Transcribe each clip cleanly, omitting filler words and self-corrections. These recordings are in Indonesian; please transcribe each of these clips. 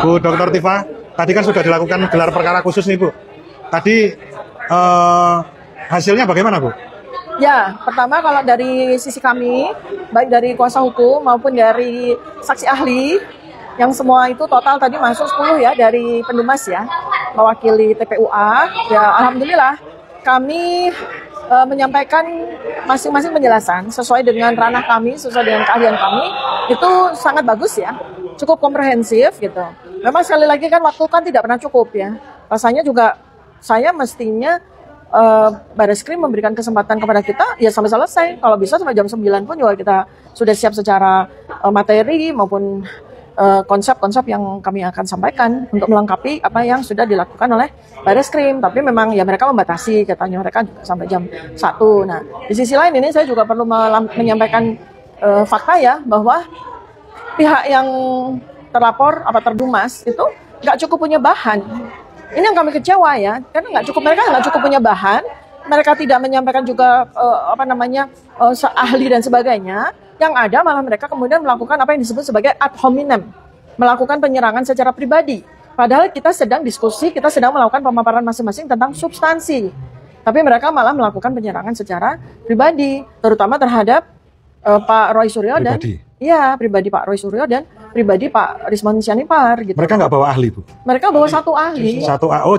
Bu Dr. Tifa, tadi kan sudah dilakukan gelar perkara khusus nih Bu. Tadi hasilnya bagaimana Bu? Ya, pertama kalau dari sisi kami, baik dari kuasa hukum maupun dari saksi ahli, yang semua itu total tadi masuk 10 ya dari Pendumas ya, mewakili TPUA. Ya, alhamdulillah kami menyampaikan masing-masing penjelasan sesuai dengan ranah kami, sesuai dengan keahlian kami, itu sangat bagus ya, cukup komprehensif gitu. Memang sekali lagi kan waktu kan tidak pernah cukup ya. Rasanya juga saya mestinya Bareskrim memberikan kesempatan kepada kita ya sampai selesai. Kalau bisa sampai jam 9 pun juga kita sudah siap secara materi maupun konsep-konsep yang kami akan sampaikan untuk melengkapi apa yang sudah dilakukan oleh Bareskrim. Tapi memang ya mereka membatasi, katanya mereka juga sampai jam 1. Nah, di sisi lain ini saya juga perlu menyampaikan fakta ya, bahwa pihak yang terlapor Terdumas itu nggak cukup punya bahan. Ini yang kami kecewa ya, karena mereka nggak cukup punya bahan, mereka tidak menyampaikan juga ahli dan sebagainya. Yang ada malah mereka kemudian melakukan apa yang disebut sebagai ad hominem, melakukan penyerangan secara pribadi. Padahal kita sedang diskusi, kita sedang melakukan pemaparan masing-masing tentang substansi. Tapi mereka malah melakukan penyerangan secara pribadi, terutama terhadap Pak Roy Suryo pribadi Pak Roy Suryo dan pribadi Pak Rismon Sianipar. Gitu. Mereka nggak bawa ahli Bu? Mereka bawa satu ahli.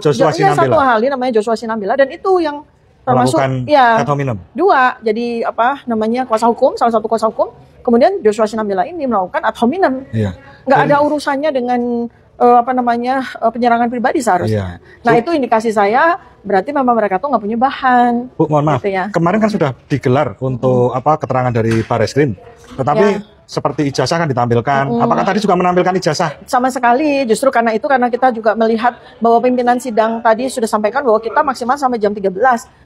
Joshua Sinambela. Satu ahli namanya Joshua Sinambela, dan itu yang termasuk ad hominem. 2, jadi kuasa hukum, salah satu kuasa hukum, kemudian Joshua Sinambela ini melakukan ad hominem. Iya. Nggak ada urusannya dengan penyerangan pribadi seharusnya. Iya. Nah, itu indikasi saya berarti memang mereka tuh nggak punya bahan. Bu, mohon maaf. Gitu ya. Kemarin kan sudah digelar untuk keterangan dari Bareskrim. Tetapi seperti ijazah kan ditampilkan. Apakah tadi juga menampilkan ijazah? Sama sekali. Justru karena kita juga melihat bahwa pimpinan sidang tadi sudah sampaikan bahwa kita maksimal sampai jam 13.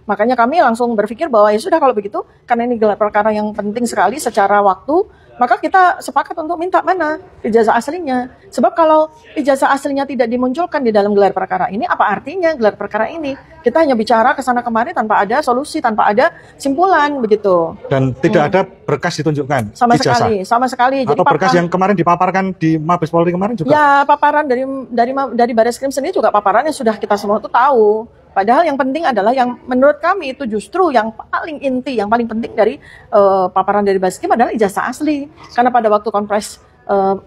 Makanya kami langsung berpikir bahwa ya sudah kalau begitu, karena ini gelar perkara yang penting sekali secara waktu, maka kita sepakat untuk minta mana ijazah aslinya. Sebab kalau ijazah aslinya tidak dimunculkan di dalam gelar perkara ini, apa artinya gelar perkara ini? Kita hanya bicara ke sana kemari tanpa ada solusi, tanpa ada simpulan begitu. Dan tidak ada berkas ditunjukkan sama ijazah. Sama sekali. Atau jadi berkas yang kemarin dipaparkan di Mabes Polri kemarin juga? Ya, paparan dari Bareskrim sendiri juga paparannya sudah kita semua tuh tahu. Padahal yang penting adalah yang menurut kami itu justru yang paling inti, yang paling penting dari paparan dari Bareskrim adalah ijazah asli. Karena pada waktu konfres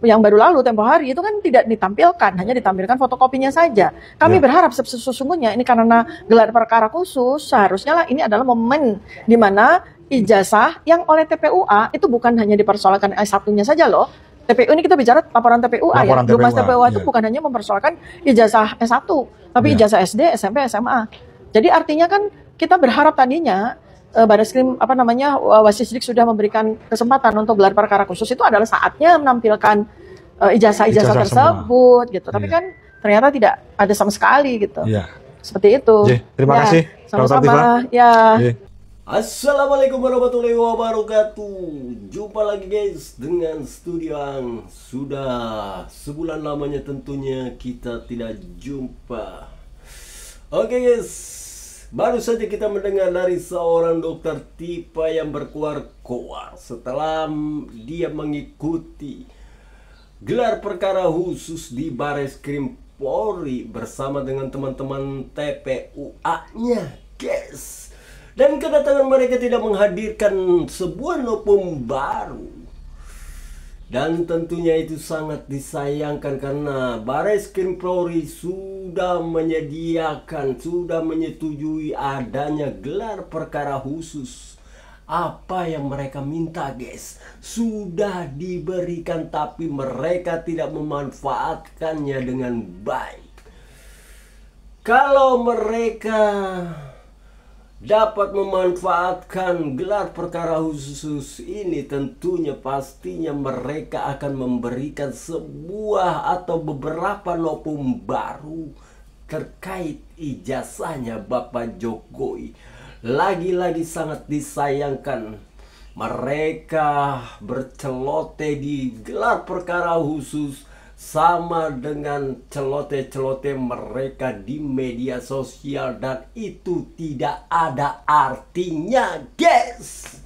yang baru lalu tempo hari itu kan tidak ditampilkan, hanya ditampilkan fotokopinya saja. Kami berharap sesungguhnya ini karena gelar perkara khusus, seharusnya lah ini adalah momen di mana ijazah yang oleh TPUA itu bukan hanya dipersoalkan S1-nya saja loh. TPU ini kita bicara laporan TPUA ya. Dumas TPUA itu bukan hanya mempersoalkan ijazah S1, tapi ijazah SD, SMP, SMA. Jadi artinya kan kita berharap tadinya Bareskrim Wasisdik sudah memberikan kesempatan untuk gelar perkara khusus itu adalah saatnya menampilkan ijazah tersebut gitu. Tapi kan ternyata tidak ada sama sekali gitu. Seperti itu. Terima kasih. Sama-sama. Ya. Assalamualaikum warahmatullahi wabarakatuh. Jumpa lagi guys dengan studio yang sudah sebulan lamanya tentunya kita tidak jumpa. Oke guys, baru saja kita mendengar dari seorang dokter Tifa yang berkoar-koar setelah dia mengikuti gelar perkara khusus di Bareskrim Polri bersama dengan teman-teman TPUA-nya guys. Dan kedatangan mereka tidak menghadirkan sebuah novum baru. Dan tentunya itu sangat disayangkan karena Bareskrim Polri sudah menyediakan, sudah menyetujui adanya gelar perkara khusus. Apa yang mereka minta guys, sudah diberikan tapi mereka tidak memanfaatkannya dengan baik. Kalau mereka dapat memanfaatkan gelar perkara khusus ini, tentunya pastinya mereka akan memberikan sebuah atau beberapa novum baru terkait ijazahnya Bapak Jokowi. Lagi-lagi sangat disayangkan mereka bercelote di gelar perkara khusus sama dengan celote-celote mereka di media sosial, dan itu tidak ada artinya guys.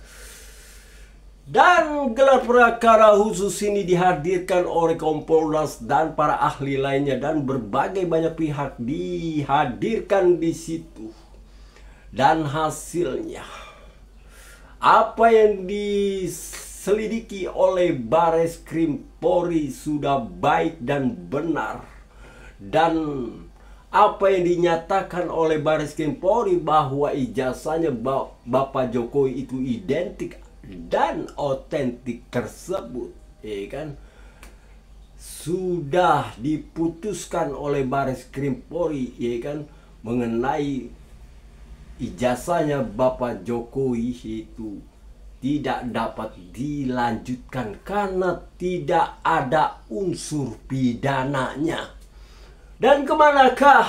Dan gelar perkara khusus ini dihadirkan oleh Kompolnas dan para ahli lainnya, dan berbagai banyak pihak dihadirkan di situ. Dan hasilnya, apa yang diselidiki oleh Bareskrim Polri sudah baik dan benar. Dan apa yang dinyatakan oleh Bareskrim Polri bahwa ijazahnya Bapak Jokowi itu identik dan otentik tersebut, ya kan, sudah diputuskan oleh Bareskrim Polri, ya kan, mengenai ijazahnya Bapak Jokowi itu tidak dapat dilanjutkan karena tidak ada unsur pidananya. Dan kemanakah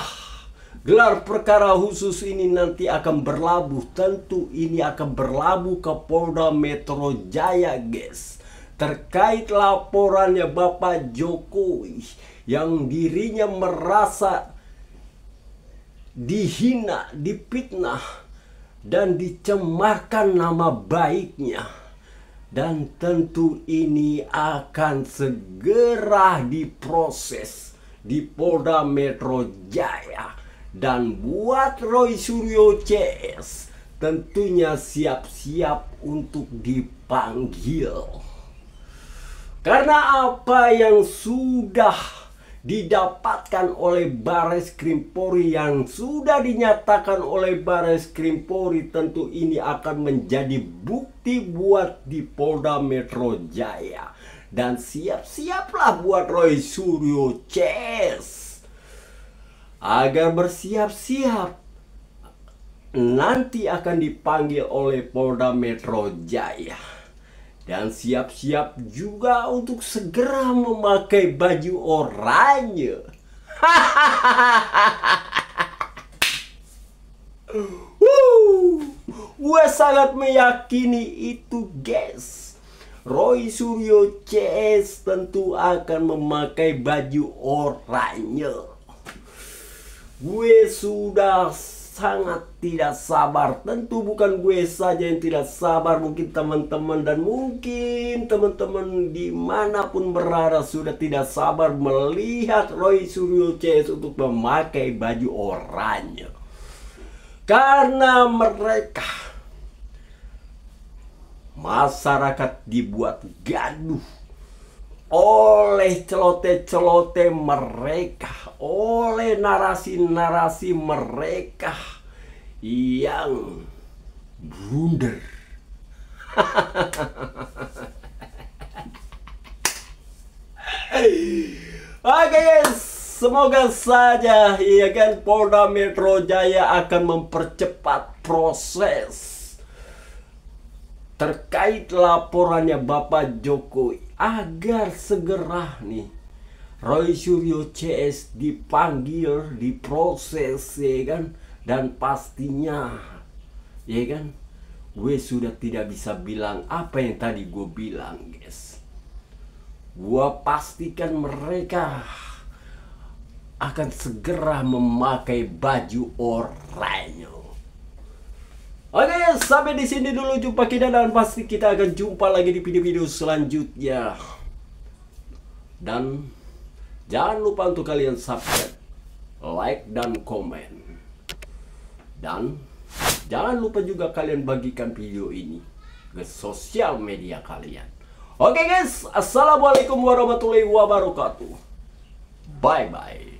gelar perkara khusus ini nanti akan berlabuh? Tentu ini akan berlabuh ke Polda Metro Jaya, guys. Terkait laporannya Bapak Jokowi yang dirinya merasa dihina, difitnah, dan dicemarkan nama baiknya. Dan tentu ini akan segera diproses di Polda Metro Jaya. Dan buat Roy Suryo CS, tentunya siap-siap untuk dipanggil. Karena apa yang sudah didapatkan oleh Bareskrim Polri, yang sudah dinyatakan oleh Bareskrim Polri, tentu ini akan menjadi bukti buat di Polda Metro Jaya. Dan siap-siaplah buat Roy Suryo CS agar bersiap-siap nanti akan dipanggil oleh Polda Metro Jaya. Dan siap-siap juga untuk segera memakai baju oranye. Gue sangat meyakini itu, guys. Roy Suryo CS tentu akan memakai baju oranye. Gue sudah sangat tidak sabar. Tentu bukan gue saja yang tidak sabar, mungkin teman-teman, dan mungkin teman-teman dimanapun berada sudah tidak sabar melihat Roy Suryo CS untuk memakai baju oranye. Karena mereka, masyarakat dibuat gaduh oleh celote-celote mereka, oleh narasi-narasi mereka yang blunder. Oke, guys, semoga saja, ya kan, Polda Metro Jaya akan mempercepat proses terkait laporannya Bapak Jokowi agar segera nih Roy Suryo CS dipanggil, diproses, ya kan. Dan pastinya, ya kan, gue sudah tidak bisa bilang apa yang tadi gue bilang, guys. Gue pastikan mereka akan segera memakai baju oranye. Oke, sampai di sini dulu jumpa kita, dan pasti kita akan jumpa lagi di video-video selanjutnya. Dan jangan lupa untuk kalian subscribe, like, dan komen. Dan jangan lupa juga kalian bagikan video ini ke sosial media kalian. Oke, guys, assalamualaikum warahmatullahi wabarakatuh. Bye-bye.